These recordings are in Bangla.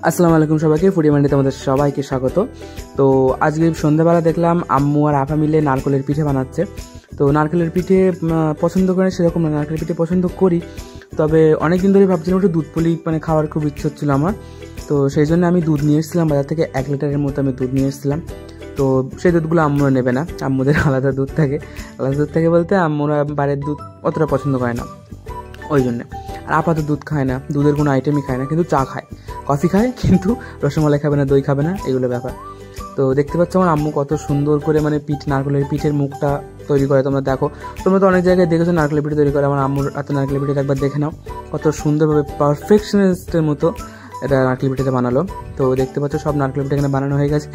আসসালামু আলাইকুম সবাইকে, ফুডি মান্ডিতে আমাদের সবাইকে স্বাগত। তো আজকে সন্ধ্যাবেলা দেখলাম আম্মু আর আফা মিলে নারকেলের পিঠে বানাচ্ছে। তো নারকেলের পিঠে পছন্দ করে সেরকম না, নারকেলের পিঠে পছন্দ করি, তবে অনেক দিন ধরে ভাবছিলাম একটু দুধ পুলি খাওয়ার খুব ইচ্ছে হচ্ছিলো আমার। তো সেই জন্য আমি দুধ নিয়ে এসেছিলাম বাজার থেকে, 1 লিটারের মতো আমি দুধ নিয়ে এসেছিলাম। তো সেই দুধগুলো আম্মুরা নেবে না, আম্মুদের আলাদা দুধ থাকে বলতে আম্মুরা বাইরের দুধ অতটা পছন্দ করে না, ওই জন্যে। আর আপাতত দুধ খায় না, দুধের কোনো আইটেমই খায় না, কিন্তু চা খায়, কফি খায়, কিন্তু রসমালাই খাবে না, দই খাবে না, এগুলো ব্যাপার। তো দেখতে পাচ্ছ আমার আম্মু কত সুন্দর করে নারকেলের পিঠের মুখটা তৈরি করে। তোমরা দেখো, তোমরা তো অনেক জায়গায় দেখেছো নারকেলের পিঠে তৈরি করে, আমার আম্মুর হাতে নারকেলের পিঠে একবার দেখে নাও, কত সুন্দরভাবে পারফেকশনিস্টের মতো এটা নারকেল পিঠাটা বানালো। তো দেখতে পাচ্ছ সব নারকেল পিঠা এখানে বানানো হয়ে গেছে,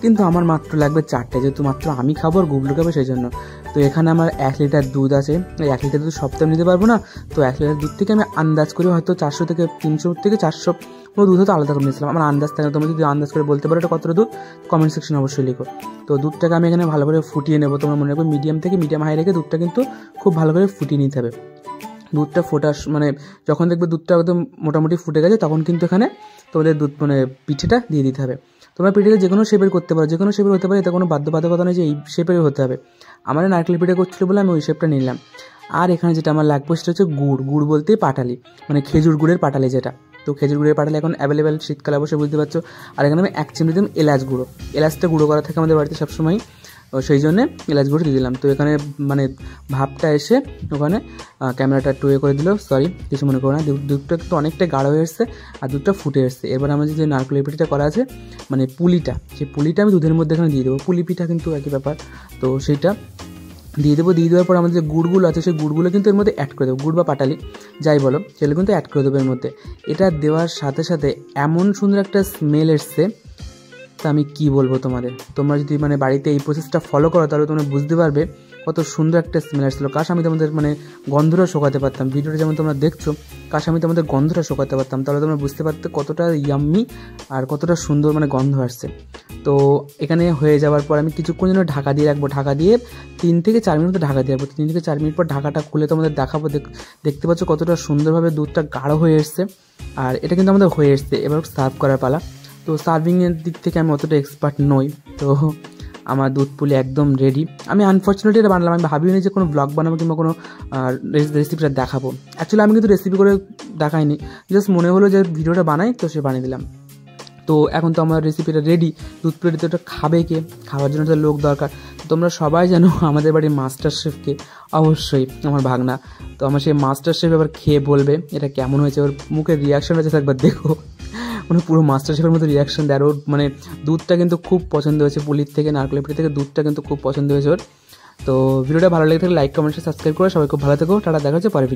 কিন্তু আমার মাত্র লাগবে 4টে, যেহেতু মাত্র আমি খাবো আর গুবলু খাবে সেই জন্য। তো এখানে আমার 1 লিটার দুধ আছে, এই 1 লিটার দুধ সপ্তাহে নিতে পারবো না, তো 1 লিটার দুধ থেকে আমি আন্দাজ করে হয়তো 400 থেকে 300 থেকে 400 কোনো দুধ হয়তো আলাদা করে নিয়েছিলাম, আমার আন্দাজ থাকে। তোমরা যদি আন্দাজ করে বলতে পারো এটা কতটা দুধ, কমেন্ট সেকশনে অবশ্যই লিখো। তো দুধটাকে আমি এখানে ভালো করে ফুটিয়ে নেবো, তোমরা মনে রাখবে মিডিয়াম থেকে মিডিয়াম হাই রেখে দুধটা কিন্তু খুব ভালো করে ফুটিয়ে নিতে হবে। দুধটা ফোটার যখন দেখবে দুধটা একদম মোটামুটি ফুটে গেছে, তখন কিন্তু এখানে তোমাদের দুধ পিঠেটা দিয়ে দিতে হবে। তোমরা পিঠেটা যে কোনো শেপের করতে পারো, যে কোনো শেপের হতে পারে, এটা কোনো বাধ্যবাধকতা নয় যে এই শেপেরই হতে হবে। আমার নারকেল পিঠে করছিল বলে আমি ওই শেপটা নিলাম। আর এখানে যেটা আমার লাগবে সেটা হচ্ছে গুড় বলতেই পাটালি, খেজুর গুড়ের পাটালি যেটা। তো খেজুর গুড়ের পাটালি এখন অ্যাভেলেবেল, শীতকালে অবশ্যই বুঝতে পারছো। আর এখানে আমি 1 চিমটি দিলাম এলাচ গুঁড়ো, এলাচটা গুঁড়ো করা থাকে আমাদের বাড়িতে সবসময়, সেই জন্যে এলাচ গুঁড়ো দিয়ে দিলাম। তো এখানে ভাবটা এসে ওখানে ক্যামেরাটা একটু করে দিল, সরি কিছু মনে করো না। দুধটা একটু অনেকটা গাঢ় হয়ে এসছে আর দুধটা ফুটে এসছে। এবার আমার যে নারকেলের পিঠাটা করা আছে পুলিটা, সেই পুলিটা আমি দুধের মধ্যে এখানে দিয়ে দেবো। পুলি পিঠা কিন্তু একই ব্যাপার। তো সেইটা দিয়ে দেবো, দিয়ে দেওয়ার পর আমাদের যে গুড়গুলো আছে সেই গুড়গুলো কিন্তু এর মধ্যে অ্যাড করে দেবো, গুড় বা পাটালি যাই বলো, সেগুলো কিন্তু অ্যাড করে দেবো এর মধ্যে। এটা দেওয়ার সাথে সাথে এমন সুন্দর একটা স্মেল এসছে, তা আমি কি বলবো তোমাদের। তোমরা যদি বাড়িতে এই প্রসেসটা ফলো করো তাহলে তোমরা বুঝতে পারবে কত সুন্দর একটা স্মেল আসছিলো। কাশ আমি তোমাদের গন্ধটা শোকাতে পারতাম, ভিডিওটা যেমন তোমরা দেখছো, কাশ আমি তোমাদের গন্ধটা শোকাতে পারতাম, তাহলে তোমরা বুঝতে পারতে কতটা ইয়াম্মি আর কতটা সুন্দর গন্ধ আসছে। তো এখানে হয়ে যাওয়ার পর আমি কিছুক্ষণ যেন ঢাকা দিয়ে রাখবো, ঢাকা দিয়ে 3 থেকে 4 মিনিট ঢাকা দিয়ে রাখবো। 3 থেকে 4 মিনিট পর ঢাকাটা খুলে তোমাদের দেখাবো। দেখতে পাচ্ছ কতটা সুন্দরভাবে দুধটা গাঢ় হয়ে এসছে, আর এটা কিন্তু আমাদের হয়ে এসছে। এবার সার্ভ করার পালা। তো সার্ভিংয়ের দিক থেকে আমি অতটা এক্সপার্ট নই, তো আমার দুধ পুলি একদম রেডি। আমি আনফর্চুনেটলি এটা বানালাম, আমি ভাবিনি যে কোনো ব্লগ বানাবো কিংবা কোনো রেসিপিটা দেখাবো। অ্যাকচুয়ালি আমি কিন্তু রেসিপি করে দেখাইনি, জাস্ট মনে হলো যে ভিডিওটা বানাই, তো সে বানিয়ে দিলাম। তো এখন তো আমার রেসিপিটা রেডি। দুধ পুলি তো এটা খাবে কে, খাওয়ার জন্য তো লোক দরকার। তোমরা সবাই জানো আমাদের বাড়ির মাস্টার শেফকে, অবশ্যই আমার ভাগনা। তো আমার সেই মাস্টার শেফ এবার খেয়ে বলবে এটা কেমন হয়েছে, ওর মুখের রিয়াকশন হয়েছে একবার দেখো। পুরো মাস্টার শেফের মতো রিয়াকশন দেয়। আর ওর দুধটা কিন্তু খুব পছন্দ হয়েছে, পুলির থেকে নারকেলের পিঠে থেকে দুধটা কিন্তু খুব পছন্দ হয়েছে ওর। তো ভিডিওটা ভালো লেগে থাকলে লাইক কমেন্ট সাবস্ক্রাইব করে সবাই খুব ভালো থেকো, টাটা, দেখা হচ্ছে পরে।